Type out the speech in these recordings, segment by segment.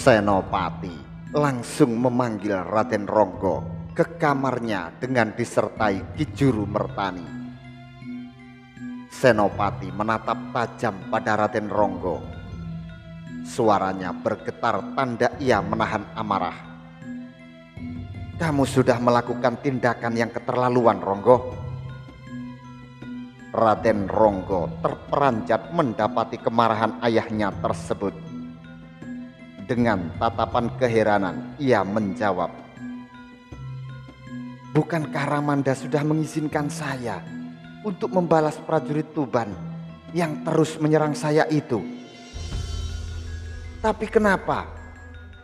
Senopati langsung memanggil Raden Ronggo ke kamarnya dengan disertai Ki Juru Mertani. Senopati menatap tajam pada Raden Ronggo. Suaranya bergetar tanda ia menahan amarah. "Kamu sudah melakukan tindakan yang keterlaluan, Ronggo." Raden Ronggo terperanjat mendapati kemarahan ayahnya tersebut. Dengan tatapan keheranan ia menjawab, "Bukankah Ramanda sudah mengizinkan saya untuk membalas prajurit Tuban yang terus menyerang saya itu? Tapi kenapa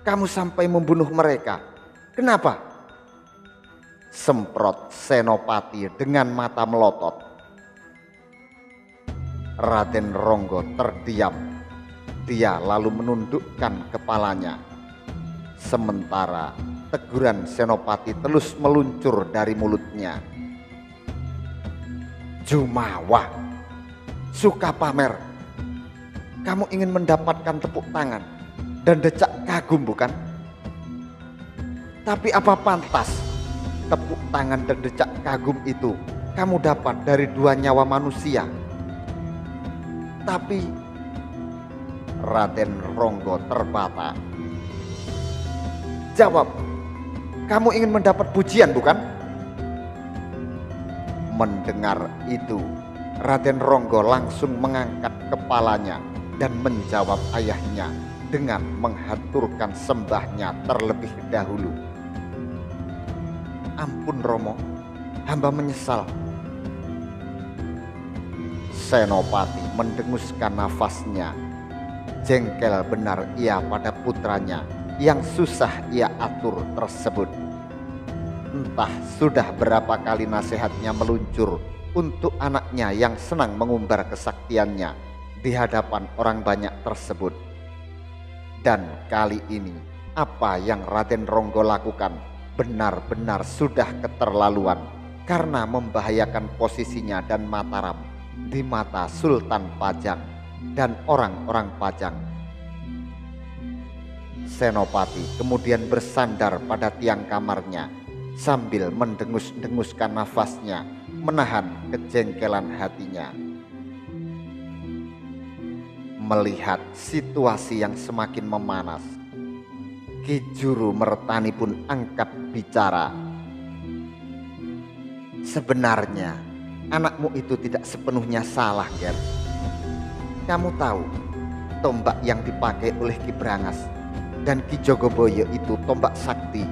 kamu sampai membunuh mereka? Kenapa?" Semprot Senopati dengan mata melotot. Raden Ronggo terdiam. Dia lalu menundukkan kepalanya. Sementara teguran Senopati terus meluncur dari mulutnya. "Jumawa, suka pamer. Kamu ingin mendapatkan tepuk tangan dan decak kagum, bukan? Tapi apa pantas tepuk tangan dan decak kagum itu kamu dapat dari 2 nyawa manusia? Tapi..." Raden Ronggo terbata. "Jawab, kamu ingin mendapat pujian, bukan?" Mendengar itu, Raden Ronggo langsung mengangkat kepalanya dan menjawab ayahnya dengan menghaturkan sembahnya terlebih dahulu. "Ampun Romo, hamba menyesal." Senopati mendenguskan nafasnya. Jengkel benar ia pada putranya yang susah ia atur tersebut. Entah sudah berapa kali nasihatnya meluncur untuk anaknya yang senang mengumbar kesaktiannya di hadapan orang banyak tersebut. Dan kali ini apa yang Raden Ronggo lakukan benar-benar sudah keterlaluan karena membahayakan posisinya dan Mataram di mata Sultan Pajang dan orang-orang Pajang. Senopati kemudian bersandar pada tiang kamarnya sambil mendengus-denguskan nafasnya, menahan kejengkelan hatinya. Melihat situasi yang semakin memanas, Ki Juru Mertani pun angkat bicara. "Sebenarnya anakmu itu tidak sepenuhnya salah, Ger. Kamu tahu tombak yang dipakai oleh Ki Brangas dan Ki Jogoboyo itu tombak sakti.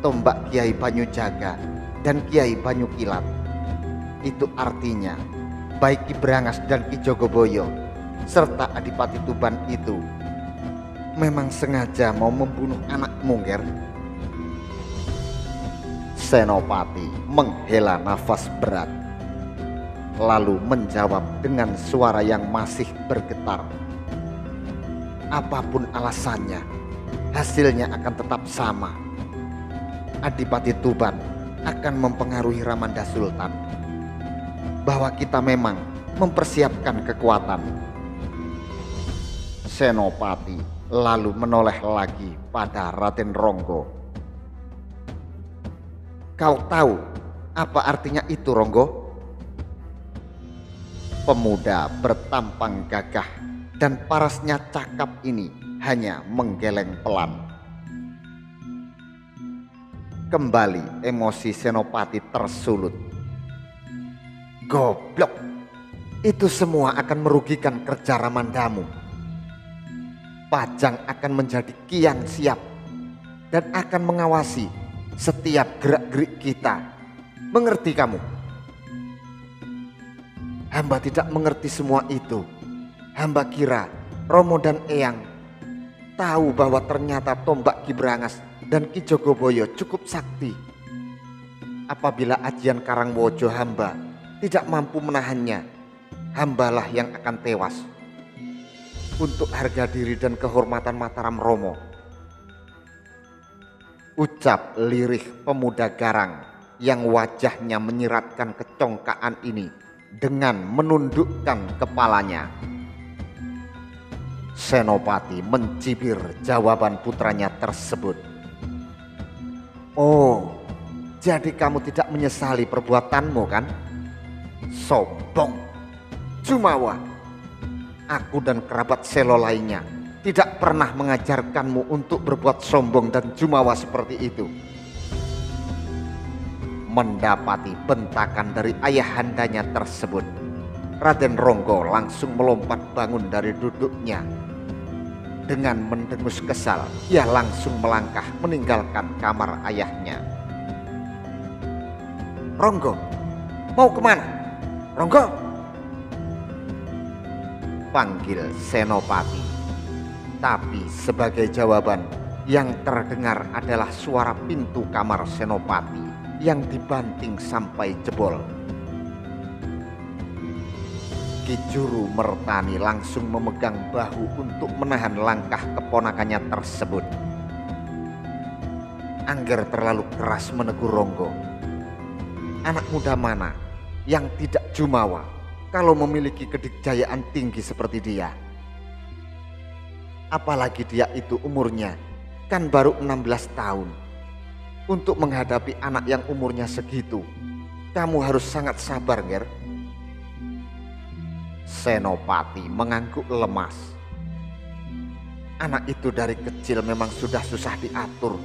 Tombak Kiai Banyujaga dan Kiai Banyukilat. Itu artinya baik Ki Brangas dan Ki Jogoboyo serta Adipati Tuban itu memang sengaja mau membunuh anakmu, Ger." Senopati menghela nafas berat, lalu menjawab dengan suara yang masih bergetar, "Apapun alasannya, hasilnya akan tetap sama. Adipati Tuban akan mempengaruhi Ramanda Sultan bahwa kita memang mempersiapkan kekuatan." Senopati lalu menoleh lagi pada Raden Ronggo. "Kau tahu apa artinya itu, Ronggo?" Pemuda bertampang gagah dan parasnya cakap ini hanya menggeleng pelan. Kembali emosi Senopati tersulut. "Goblok, itu semua akan merugikan kerja Ramandamu. Pajang akan menjadi kian siap dan akan mengawasi setiap gerak-gerik kita. Mengerti kamu?" "Hamba tidak mengerti semua itu. Hamba kira Romo dan Eyang tahu bahwa ternyata tombak Ki Brangas dan Ki Jogoboyo cukup sakti. Apabila ajian Karangwojo hamba tidak mampu menahannya, hambalah yang akan tewas. Untuk harga diri dan kehormatan Mataram Romo." Ucap lirih pemuda garang yang wajahnya menyiratkan kecongkaan ini dengan menundukkan kepalanya. Senopati mencibir jawaban putranya tersebut. Oh, jadi kamu tidak menyesali perbuatanmu kan? Sombong, jumawa. Aku dan kerabat Selo lainnya tidak pernah mengajarkanmu untuk berbuat sombong dan jumawa seperti itu. Mendapati bentakan dari ayahandanya tersebut, Raden Ronggo langsung melompat bangun dari duduknya. Dengan mendengus kesal, ia langsung melangkah meninggalkan kamar ayahnya. Ronggo, mau kemana? Ronggo, panggil Senopati. Tapi sebagai jawaban, yang terdengar adalah suara pintu kamar Senopati yang dibanting sampai jebol. Ki Juru Mertani langsung memegang bahu untuk menahan langkah keponakannya tersebut. Angger terlalu keras menegur Ronggo. Anak muda mana yang tidak jumawa kalau memiliki kedikjayaan tinggi seperti dia? Apalagi dia itu umurnya kan baru 16 tahun. Untuk menghadapi anak yang umurnya segitu, kamu harus sangat sabar, Ger. Senopati mengangguk lemas. Anak itu dari kecil memang sudah susah diatur.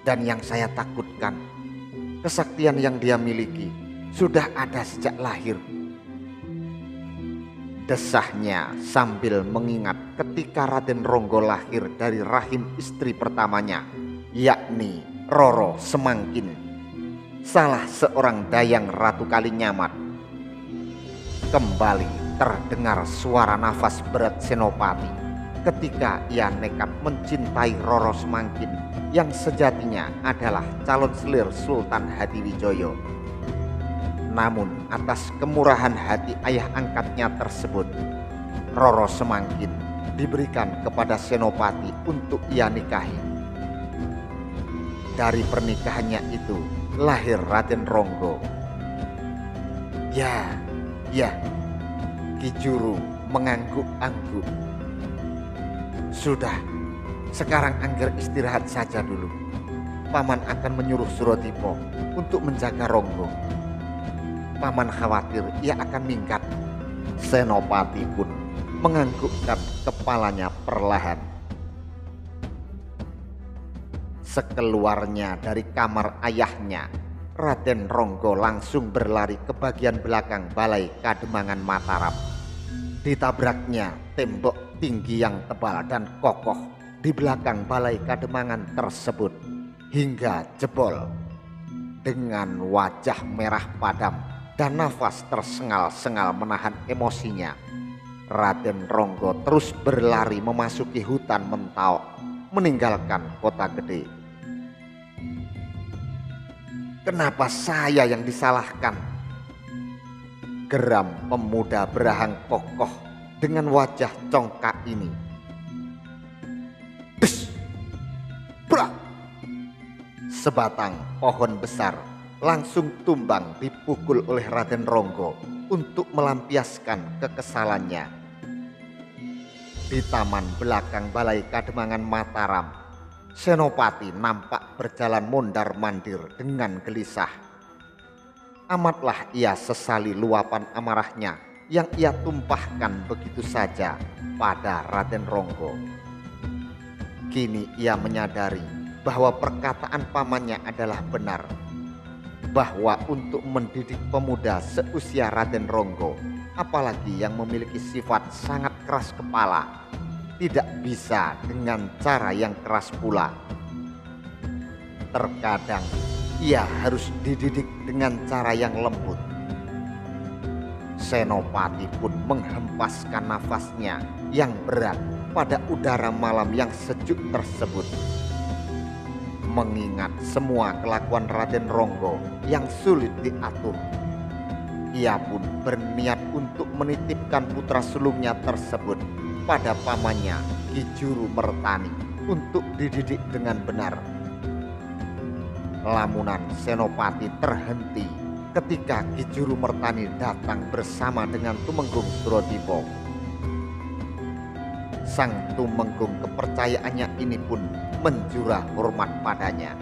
Dan yang saya takutkan, kesaktian yang dia miliki sudah ada sejak lahir. Desahnya sambil mengingat ketika Raden Ronggo lahir dari rahim istri pertamanya, yakni Roro Semangkin, salah seorang dayang Ratu Kalinyamat. Kembali terdengar suara nafas berat Senopati ketika ia nekat mencintai Roro Semangkin yang sejatinya adalah calon selir Sultan Hadiwijoyo. Namun atas kemurahan hati ayah angkatnya tersebut, Roro Semangkin diberikan kepada Senopati untuk ia nikahi. Dari pernikahannya itu lahir Raden Ronggo. Ya, Ki Juru mengangguk-angguk. Sudah, sekarang Angger istirahat saja dulu. Paman akan menyuruh Surodipo untuk menjaga Ronggo. Paman khawatir ia akan minggat. Senopati pun menganggukkan kepalanya perlahan. Sekeluarnya dari kamar ayahnya, Raden Ronggo langsung berlari ke bagian belakang Balai Kademangan Mataram. Ditabraknya tembok tinggi yang tebal dan kokoh di belakang Balai Kademangan tersebut hingga jebol. Dengan wajah merah padam dan nafas tersengal-sengal menahan emosinya, Raden Ronggo terus berlari memasuki hutan Mentao, meninggalkan kota gede. Kenapa saya yang disalahkan? Geram pemuda berahang kokoh dengan wajah congkak ini. Des! Brak! Sebatang pohon besar langsung tumbang dipukul oleh Raden Ronggo untuk melampiaskan kekesalannya. Di taman belakang Balai Kademangan Mataram, Senopati nampak berjalan mondar-mandir dengan gelisah. Amatlah ia sesali luapan amarahnya yang ia tumpahkan begitu saja pada Raden Ronggo. Kini ia menyadari bahwa perkataan pamannya adalah benar, bahwa untuk mendidik pemuda seusia Raden Ronggo, apalagi yang memiliki sifat sangat keras kepala, tidak bisa dengan cara yang keras pula. Terkadang ia harus dididik dengan cara yang lembut. Senopati pun menghempaskan nafasnya yang berat pada udara malam yang sejuk tersebut. Mengingat semua kelakuan Raden Ronggo yang sulit diatur, ia pun berniat untuk menitipkan putra sulungnya tersebut pada pamannya Ki Juru Mertani untuk dididik dengan benar. Lamunan Senopati terhenti ketika Ki Juru Mertani datang bersama dengan Tumenggung Surodipo. Sang Tumenggung kepercayaannya ini pun menjurah hormat padanya.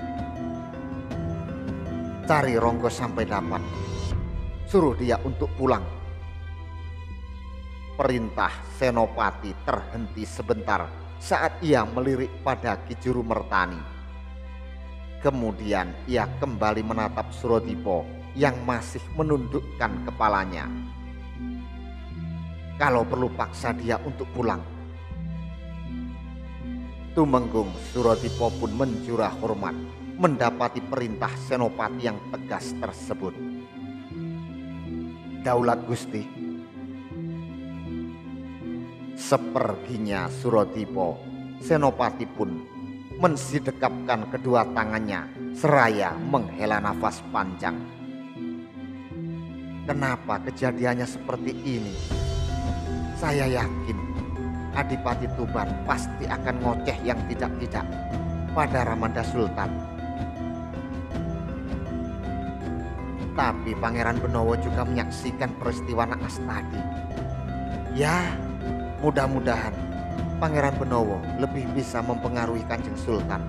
Cari Ronggo sampai dapat, suruh dia untuk pulang. Perintah Senopati terhenti sebentar saat ia melirik pada Ki Juru Mertani. Kemudian ia kembali menatap Surodipo yang masih menundukkan kepalanya. Kalau perlu paksa dia untuk pulang. Tumenggung Surodipo pun menjurah hormat mendapati perintah Senopati yang tegas tersebut. Daulat Gusti. Seperginya Surodipo, Senopati pun mensidekapkan kedua tangannya seraya menghela nafas panjang. Kenapa kejadiannya seperti ini? Saya yakin Adipati Tuban pasti akan ngoceh yang tidak-tidak pada Ramanda Sultan. Tapi Pangeran Benowo juga menyaksikan peristiwa naas tadi. Ya, mudah-mudahan Pangeran Benowo lebih bisa mempengaruhi Kanjeng Sultan,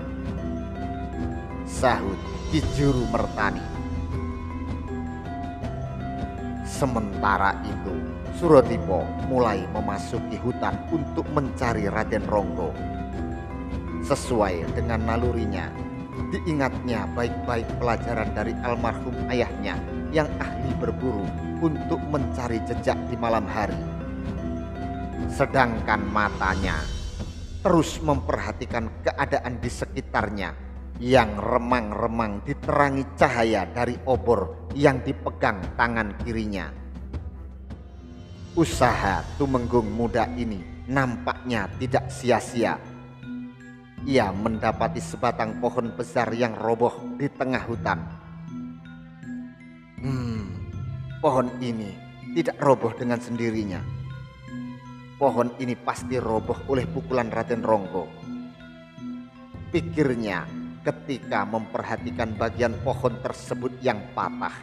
sahut Ki Juru Mertani. Sementara itu Surodipo mulai memasuki hutan untuk mencari Raden Ronggo. Sesuai dengan nalurinya, diingatnya baik-baik pelajaran dari almarhum ayahnya yang ahli berburu untuk mencari jejak di malam hari. Sedangkan matanya terus memperhatikan keadaan di sekitarnya yang remang-remang diterangi cahaya dari obor yang dipegang tangan kirinya. Usaha Tumenggung muda ini nampaknya tidak sia-sia. Ia mendapati sebatang pohon besar yang roboh di tengah hutan. Pohon ini tidak roboh dengan sendirinya. Pohon ini pasti roboh oleh pukulan Raden Ronggo. Pikirnya ketika memperhatikan bagian pohon tersebut yang patah.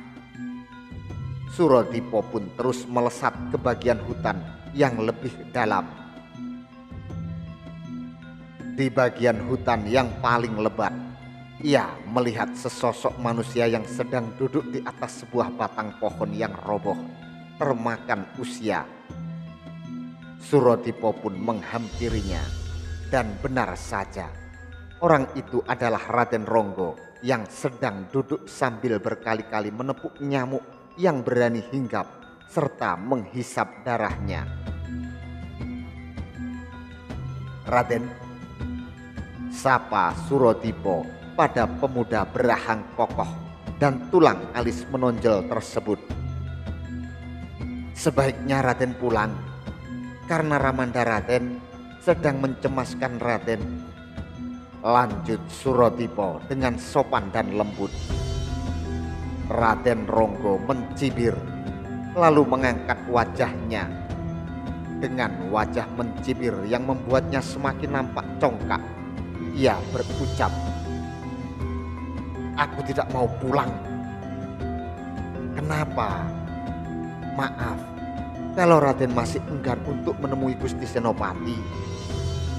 Surodipo pun terus melesat ke bagian hutan yang lebih dalam. Di bagian hutan yang paling lebat, ia melihat sesosok manusia yang sedang duduk di atas sebuah batang pohon yang roboh, termakan usia. Surodipo pun menghampirinya, dan benar saja, orang itu adalah Raden Ronggo yang sedang duduk sambil berkali-kali menepuk nyamuk yang berani hinggap serta menghisap darahnya. Raden, sapa Surodipo pada pemuda berahang kokoh dan tulang alis menonjol tersebut. Sebaiknya Raden pulang, karena Ramanda Raden sedang mencemaskan Raden. Lanjut Surodipo dengan sopan dan lembut. Raden Ronggo mencibir, lalu mengangkat wajahnya. Dengan wajah mencibir yang membuatnya semakin nampak congkak, ia berucap, "Aku tidak mau pulang." "Kenapa?" "Maaf, kalau Raden masih enggan untuk menemui Gusti Senopati,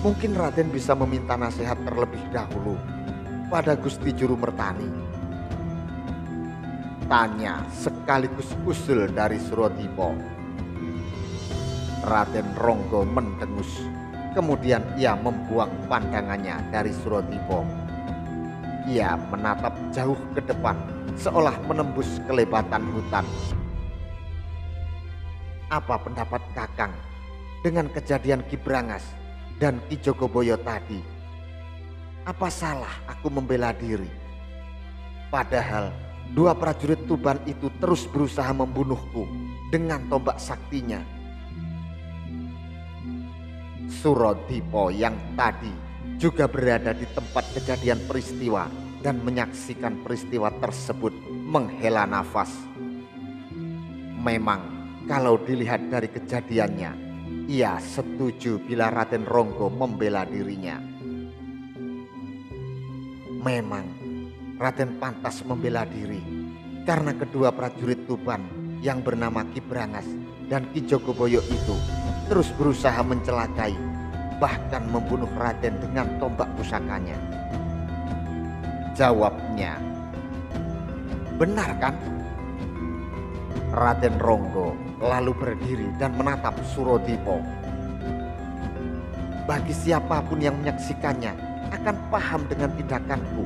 mungkin Raden bisa meminta nasihat terlebih dahulu pada Gusti Juru Mertani," tanya sekaligus usul dari Surodipo. Raden Ronggo mendengus, kemudian ia membuang pandangannya dari Surodipo. Ia menatap jauh ke depan seolah menembus kelebatan hutan. "Apa pendapat Kakang dengan kejadian Ki Brangas dan Ki Jogoboyo tadi? Apa salah aku membela diri? Padahal dua prajurit Tuban itu terus berusaha membunuhku dengan tombak saktinya." Surodipo yang tadi juga berada di tempat kejadian peristiwa dan menyaksikan peristiwa tersebut menghela nafas. Memang kalau dilihat dari kejadiannya, ia setuju bila Raden Ronggo membela dirinya. Memang Raden pantas membela diri karena kedua prajurit Tuban yang bernama Ki Brangas dan Ki Jogoboyo itu terus berusaha mencelakai bahkan membunuh Raden dengan tombak pusakanya. Jawabnya, benar kan? Raden Ronggo lalu berdiri dan menatap Surodipo. Bagi siapapun yang menyaksikannya akan paham dengan tindakanku.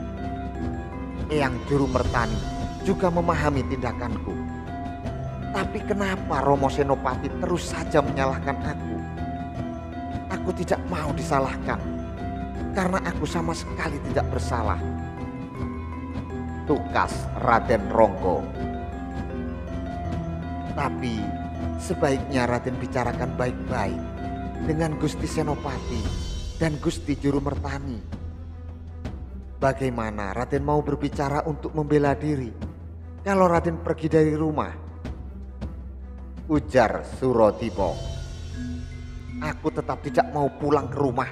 Eyang Juru Mertani juga memahami tindakanku. Tapi kenapa Romo Senopati terus saja menyalahkan aku? Aku tidak mau disalahkan, karena aku sama sekali tidak bersalah. Tukas Raden Ronggo. Tapi sebaiknya Raden bicarakan baik-baik dengan Gusti Senopati dan Gusti Juru Mertani. Bagaimana Raden mau berbicara untuk membela diri kalau Raden pergi dari rumah? Ujar Surodipo. Aku tetap tidak mau pulang ke rumah,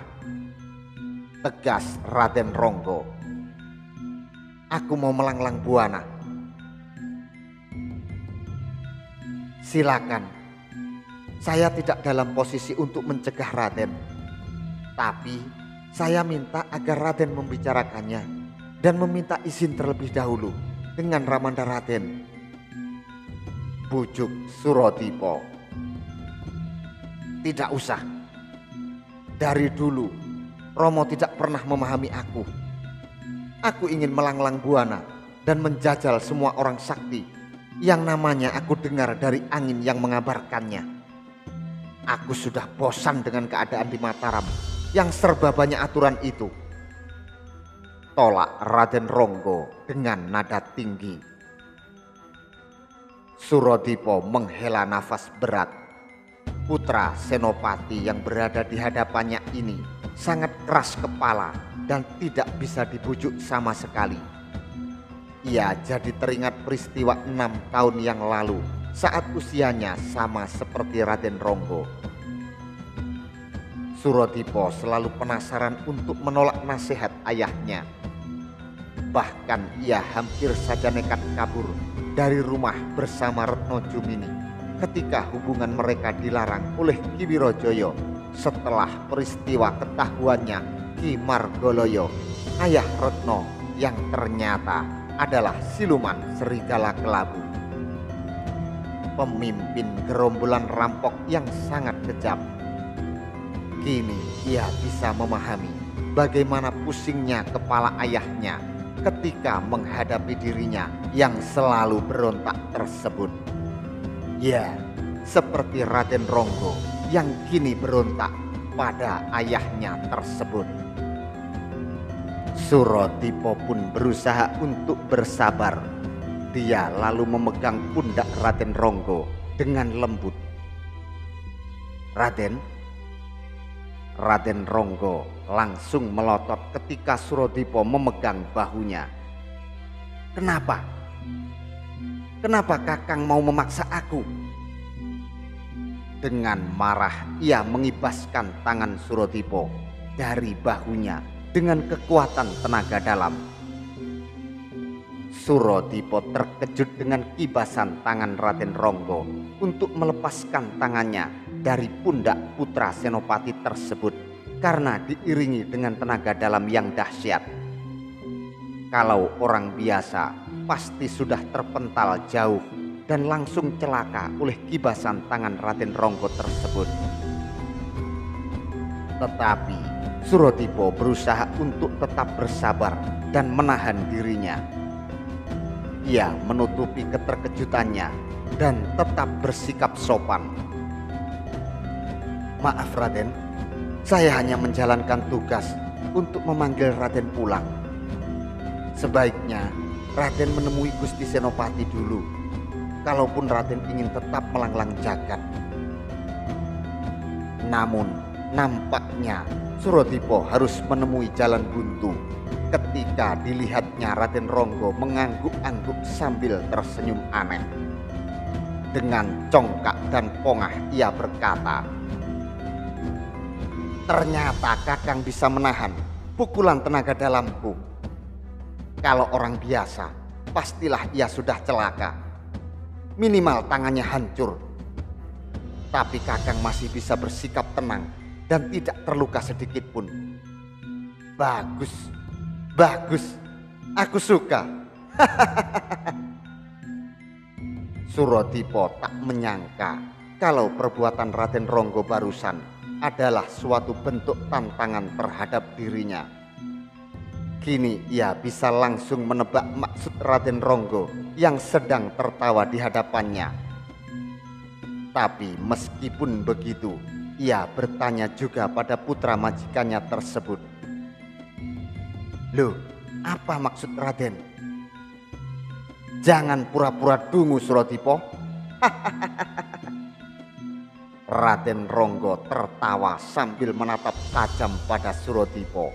tegas Raden Ronggo. Aku mau melanglang buana. Silakan. Saya tidak dalam posisi untuk mencegah Raden. Tapi saya minta agar Raden membicarakannya dan meminta izin terlebih dahulu dengan Ramanda Raden. Bujuk Surodipo. Tidak usah. Dari dulu Romo tidak pernah memahami aku. Aku ingin melanglang buana dan menjajal semua orang sakti yang namanya aku dengar dari angin yang mengabarkannya. Aku sudah bosan dengan keadaan di Mataram yang serba banyak aturan itu. Tolak Raden Ronggo dengan nada tinggi. Surodipo menghela nafas berat. Putra Senopati yang berada di hadapannya ini sangat keras kepala dan tidak bisa dibujuk sama sekali. Ia jadi teringat peristiwa 6 tahun yang lalu saat usianya sama seperti Raden Ronggo. Surodipo selalu penasaran untuk menolak nasihat ayahnya. Bahkan ia hampir saja nekat kabur dari rumah bersama Retno Jumini ketika hubungan mereka dilarang oleh Ki Wirojoyo setelah peristiwa ketahuannya Ki Margoloyo, ayah Retno yang ternyata adalah siluman serigala kelabu. Pemimpin gerombolan rampok yang sangat kejam. Kini ia bisa memahami bagaimana pusingnya kepala ayahnya ketika menghadapi dirinya yang selalu berontak tersebut. Ya, seperti Raden Ronggo yang kini berontak pada ayahnya tersebut. Surodipo pun berusaha untuk bersabar. Dia lalu memegang pundak Raden Ronggo dengan lembut. Raden Ronggo langsung melotot ketika Surodipo memegang bahunya. Kenapa? Kenapa Kakang mau memaksa aku? Dengan marah ia mengibaskan tangan Surodipo dari bahunya dengan kekuatan tenaga dalam. Surodipo terkejut dengan kibasan tangan Raden Ronggo untuk melepaskan tangannya dari pundak putra Senopati tersebut karena diiringi dengan tenaga dalam yang dahsyat. Kalau orang biasa pasti sudah terpental jauh dan langsung celaka oleh kibasan tangan Raden Ronggo tersebut. Tetapi Surodipo berusaha untuk tetap bersabar dan menahan dirinya. Ia menutupi keterkejutannya dan tetap bersikap sopan. Maaf Raden, saya hanya menjalankan tugas untuk memanggil Raden pulang. Sebaiknya Raden menemui Gusti Senopati dulu, kalaupun Raden ingin tetap melanglang jagat. Namun nampaknya Surodipo harus menemui jalan buntu ketika dilihatnya Raden Ronggo mengangguk-angguk sambil tersenyum aneh. Dengan congkak dan pongah ia berkata, ternyata Kakang bisa menahan pukulan tenaga dalamku. Kalau orang biasa, pastilah ia sudah celaka. Minimal tangannya hancur. Tapi Kakang masih bisa bersikap tenang dan tidak terluka sedikit pun. Bagus, bagus, aku suka. Surodipo tak menyangka kalau perbuatan Raden Ronggo barusan adalah suatu bentuk tantangan terhadap dirinya. Kini ia bisa langsung menebak maksud Raden Ronggo yang sedang tertawa di hadapannya. Tapi meskipun begitu, ia bertanya juga pada putra majikannya tersebut. Loh, apa maksud Raden? Jangan pura-pura dungu, Surodipo. Raden Ronggo tertawa sambil menatap tajam pada Surodipo.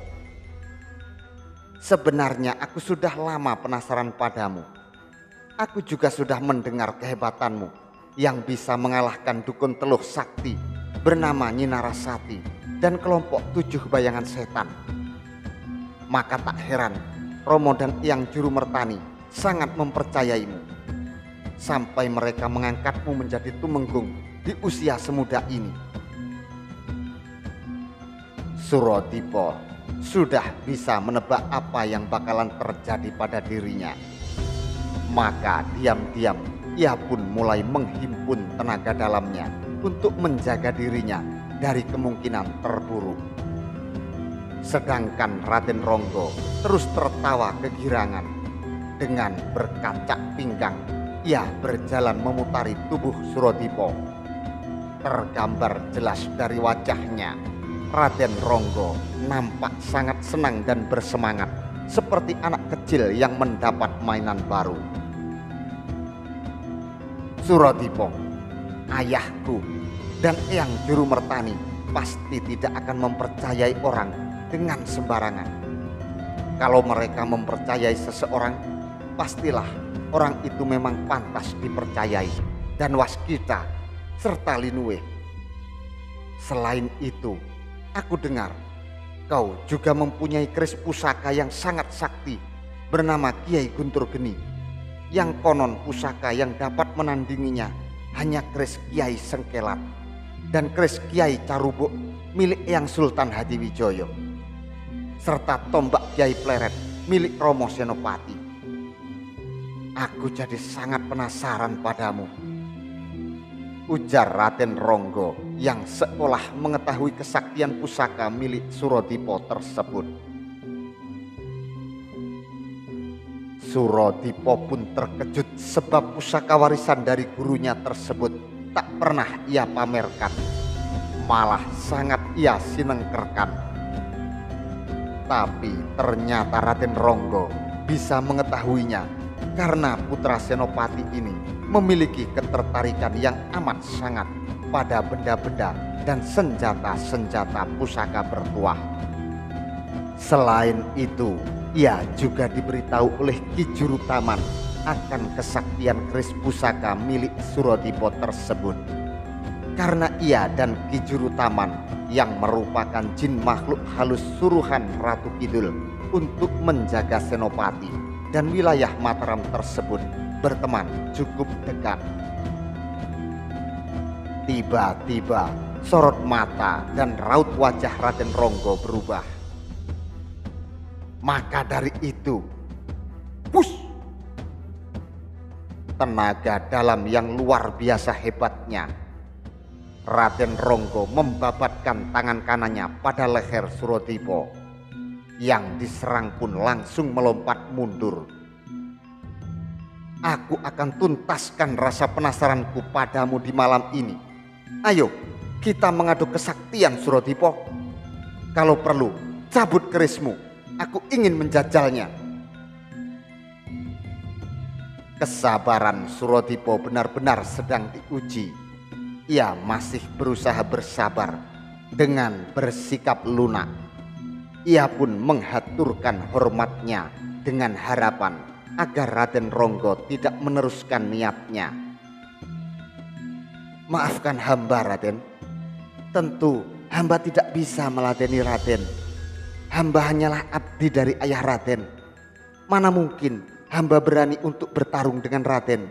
Sebenarnya aku sudah lama penasaran padamu. Aku juga sudah mendengar kehebatanmu yang bisa mengalahkan dukun teluh sakti bernama Nyi Narasati dan kelompok 7 bayangan setan. Maka tak heran Romo dan Eyang Juru Mertani sangat mempercayaimu sampai mereka mengangkatmu menjadi tumenggung di usia semuda ini. Surodipo sudah bisa menebak apa yang bakalan terjadi pada dirinya. Maka diam-diam ia pun mulai menghimpun tenaga dalamnya untuk menjaga dirinya dari kemungkinan terburuk. Sedangkan Raden Ronggo terus tertawa kegirangan. Dengan berkancak pinggang, ia berjalan memutari tubuh Surodipo. Tergambar jelas dari wajahnya, Raden Ronggo nampak sangat senang dan bersemangat, seperti anak kecil yang mendapat mainan baru. Surodipo, ayahku dan Eyang Juru Mertani pasti tidak akan mempercayai orang dengan sembarangan. Kalau mereka mempercayai seseorang, pastilah orang itu memang pantas dipercayai dan waskita serta linuwe. Selain itu, aku dengar kau juga mempunyai keris pusaka yang sangat sakti bernama Kiai Guntur Geni, yang konon pusaka yang dapat menandinginya hanya keris Kiai Sengkelat dan keris Kiai Carubuk milik Eyang Sultan Hadiwijoyo, serta tombak Kiai Pleret milik Romo Senopati. Aku jadi sangat penasaran padamu, ujar Raden Ronggo yang seolah mengetahui kesaktian pusaka milik Surodipo tersebut. Surodipo pun terkejut sebab pusaka warisan dari gurunya tersebut tak pernah ia pamerkan, malah sangat ia sinengkerkan. Tapi ternyata Raden Ronggo bisa mengetahuinya karena putra Senopati ini memiliki ketertarikan yang amat sangat pada benda-benda dan senjata-senjata pusaka bertuah. Selain itu, ia juga diberitahu oleh Ki Juru Taman akan kesaktian keris pusaka milik Surodipo tersebut. Karena ia dan Ki Juru Taman yang merupakan jin makhluk halus suruhan Ratu Kidul untuk menjaga Senopati dan wilayah Mataram tersebut berteman cukup dekat. Tiba-tiba sorot mata dan raut wajah Raden Ronggo berubah. Maka dari itu, push! Tenaga dalam yang luar biasa hebatnya, Raden Ronggo membabatkan tangan kanannya pada leher Surodipo. Yang diserang pun langsung melompat mundur. Aku akan tuntaskan rasa penasaranku padamu di malam ini. Ayo, kita mengadu kesaktian Surodipo. Kalau perlu, cabut kerismu. Aku ingin menjajalnya. Kesabaran Surodipo benar-benar sedang diuji. Ia masih berusaha bersabar dengan bersikap lunak. Ia pun menghaturkan hormatnya dengan harapan agar Raden Ronggo tidak meneruskan niatnya. Maafkan hamba, Raden. Tentu hamba tidak bisa meladeni Raden. Hamba hanyalah abdi dari ayah Raden. Mana mungkin hamba berani untuk bertarung dengan Raden.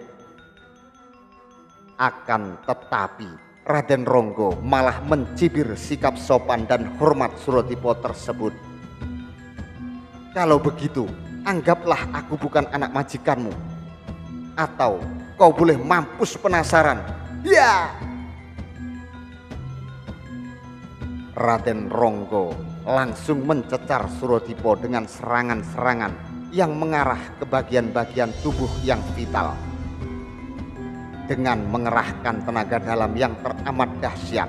Akan tetapi Raden Ronggo malah mencibir sikap sopan dan hormat Suratipo tersebut. Kalau begitu, anggaplah aku bukan anak majikanmu. Atau kau boleh mampus penasaran. Ya! Raden Ronggo langsung mencecar Suratipo dengan serangan-serangan yang mengarah ke bagian-bagian tubuh yang vital. Dengan mengerahkan tenaga dalam yang teramat dahsyat.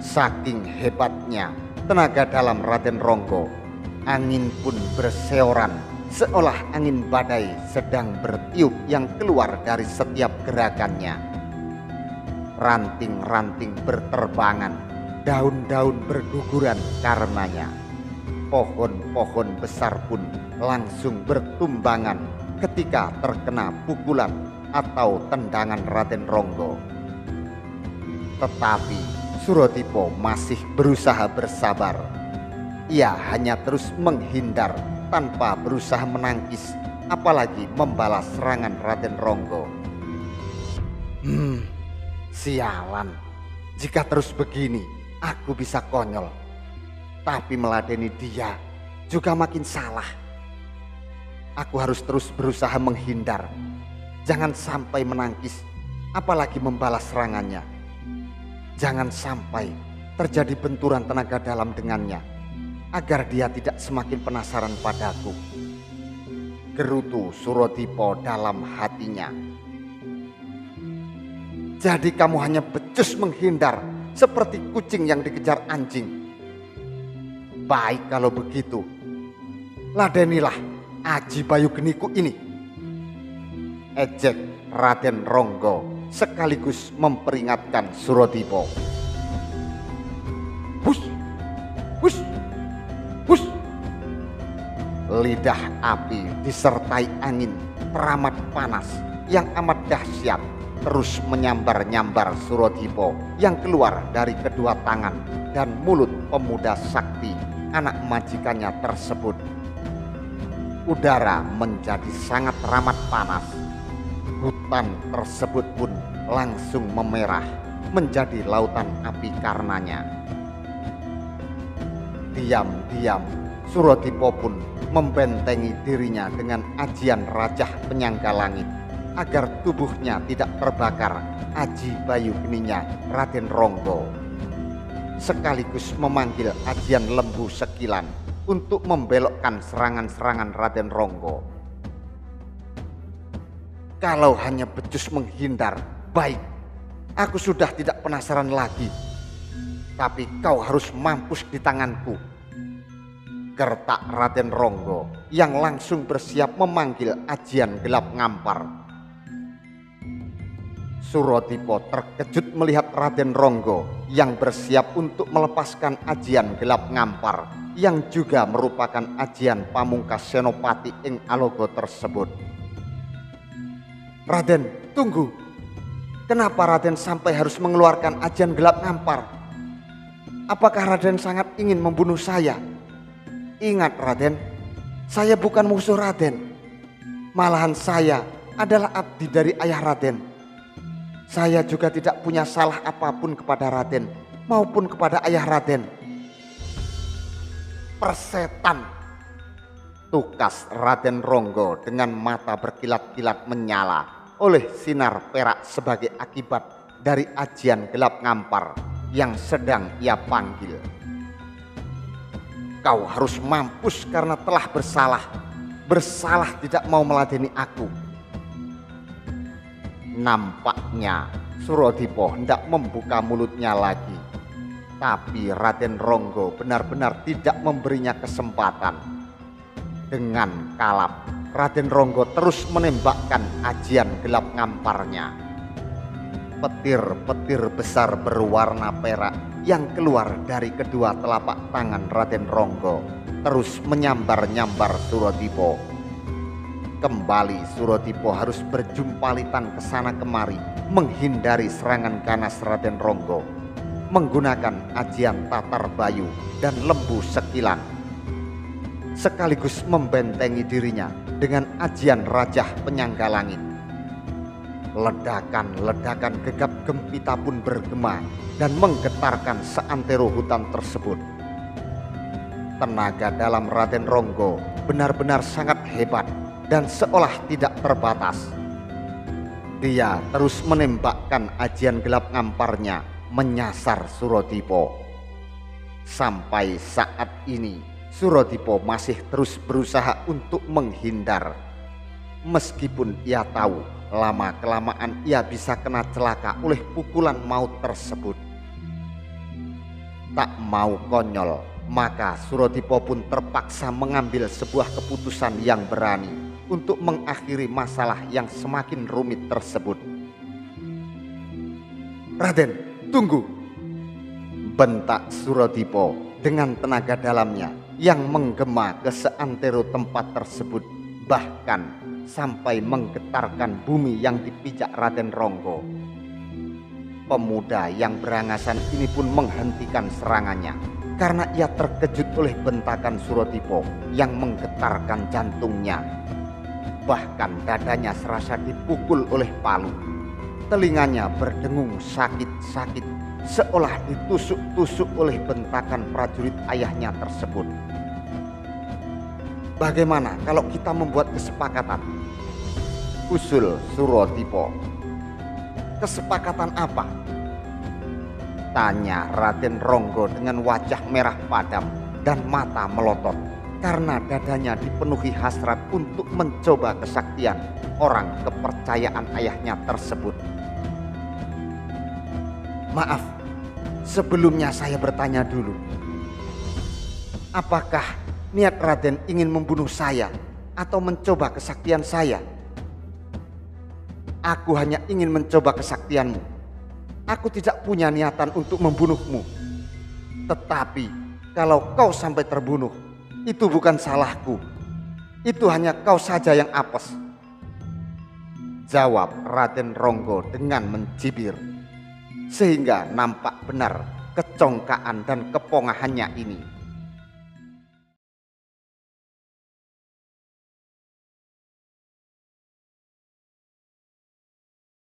Saking hebatnya tenaga dalam Raden Ronggo, angin pun berseoran seolah angin badai sedang bertiup yang keluar dari setiap gerakannya. Ranting-ranting berterbangan, daun-daun berguguran karenanya. Pohon-pohon besar pun langsung bertumbangan ketika terkena pukulan atau tendangan Raden Ronggo. Tetapi Suratipo masih berusaha bersabar. Ia hanya terus menghindar tanpa berusaha menangkis, apalagi membalas serangan Raden Ronggo. Sialan, jika terus begini aku bisa konyol. Tapi meladeni dia juga makin salah. Aku harus terus berusaha menghindar. Jangan sampai menangkis, apalagi membalas serangannya. Jangan sampai terjadi benturan tenaga dalam dengannya, agar dia tidak semakin penasaran padaku. Gerutu Suratipo dalam hatinya. Jadi kamu hanya becus menghindar seperti kucing yang dikejar anjing. Baik kalau begitu, ladenilah Aji Bayu Geniku ini. Ejek Raden Ronggo sekaligus memperingatkan Suratipo. Hush, hush, hush. Lidah api disertai angin teramat panas yang amat dahsyat terus menyambar-nyambar Suratipo yang keluar dari kedua tangan dan mulut pemuda sakti anak majikannya tersebut. Udara menjadi sangat teramat panas. Hutan tersebut pun langsung memerah menjadi lautan api karenanya. Diam-diam Suratipo pun membentengi dirinya dengan ajian Rajah Penyangga Langit agar tubuhnya tidak terbakar Aji Bayu Geninya Raden Ronggo. Sekaligus memanggil ajian Lembu Sekilan untuk membelokkan serangan-serangan Raden Ronggo. Kalau hanya becus menghindar, baik, aku sudah tidak penasaran lagi. Tapi kau harus mampus di tanganku. Gertak Raden Ronggo yang langsung bersiap memanggil ajian Gelap Ngampar. Suratipo terkejut melihat Raden Ronggo yang bersiap untuk melepaskan ajian Gelap Ngampar yang juga merupakan ajian Pamungkas Senopati ing Alogo tersebut. Raden, tunggu. Kenapa Raden sampai harus mengeluarkan ajian Gelap Ngampar? Apakah Raden sangat ingin membunuh saya? Ingat Raden, saya bukan musuh Raden. Malahan saya adalah abdi dari ayah Raden. Saya juga tidak punya salah apapun kepada Raden maupun kepada ayah Raden. Persetan, tukas Raden Ronggo dengan mata berkilat-kilat menyala oleh sinar perak sebagai akibat dari ajian Gelap Ngampar yang sedang ia panggil. Kau harus mampus karena telah bersalah. Bersalah tidak mau meladeni aku. Nampaknya Suratipo hendak membuka mulutnya lagi. Tapi Raden Ronggo benar-benar tidak memberinya kesempatan. Dengan kalap, Raden Ronggo terus menembakkan ajian Gelap Ngamparnya. Petir-petir besar berwarna perak yang keluar dari kedua telapak tangan Raden Ronggo terus menyambar-nyambar Suratipo. Kembali Suratipo harus berjumpalitan ke sana kemari menghindari serangan ganas Raden Ronggo menggunakan ajian Tatar Bayu dan Lembu Sekilan, sekaligus membentengi dirinya dengan ajian Rajah Penyangga Langit. Ledakan-ledakan gegap gempita pun bergema dan menggetarkan seantero hutan tersebut. Tenaga dalam Raden Ronggo benar-benar sangat hebat dan seolah tidak terbatas. Dia terus menembakkan ajian gelap ngamparnya menyasar Surodipo. Sampai saat ini Surodipo masih terus berusaha untuk menghindar. Meskipun ia tahu lama-kelamaan ia bisa kena celaka oleh pukulan maut tersebut. Tak mau konyol, maka Surodipo pun terpaksa mengambil sebuah keputusan yang berani untuk mengakhiri masalah yang semakin rumit tersebut. "Raden, tunggu!" bentak Surodipo dengan tenaga dalamnya yang menggema ke seantero tempat tersebut, bahkan sampai menggetarkan bumi yang dipijak Raden Ronggo. Pemuda yang berangasan ini pun menghentikan serangannya karena ia terkejut oleh bentakan Surodipo yang menggetarkan jantungnya. Bahkan dadanya serasa dipukul oleh palu. Telinganya berdengung sakit-sakit seolah ditusuk-tusuk oleh bentakan prajurit ayahnya tersebut. "Bagaimana kalau kita membuat kesepakatan?" usul Surodipo. "Kesepakatan apa?" tanya Raden Ronggo dengan wajah merah padam dan mata melotot karena dadanya dipenuhi hasrat untuk mencoba kesaktian orang kepercayaan ayahnya tersebut. "Maaf, sebelumnya saya bertanya dulu. Apakah niat Raden ingin membunuh saya atau mencoba kesaktian saya?" "Aku hanya ingin mencoba kesaktianmu. Aku tidak punya niatan untuk membunuhmu. Tetapi kalau kau sampai terbunuh, itu bukan salahku. Itu hanya kau saja yang apes," jawab Raden Ronggo dengan mencibir. Sehingga nampak benar kecongkaan dan kepongahannya ini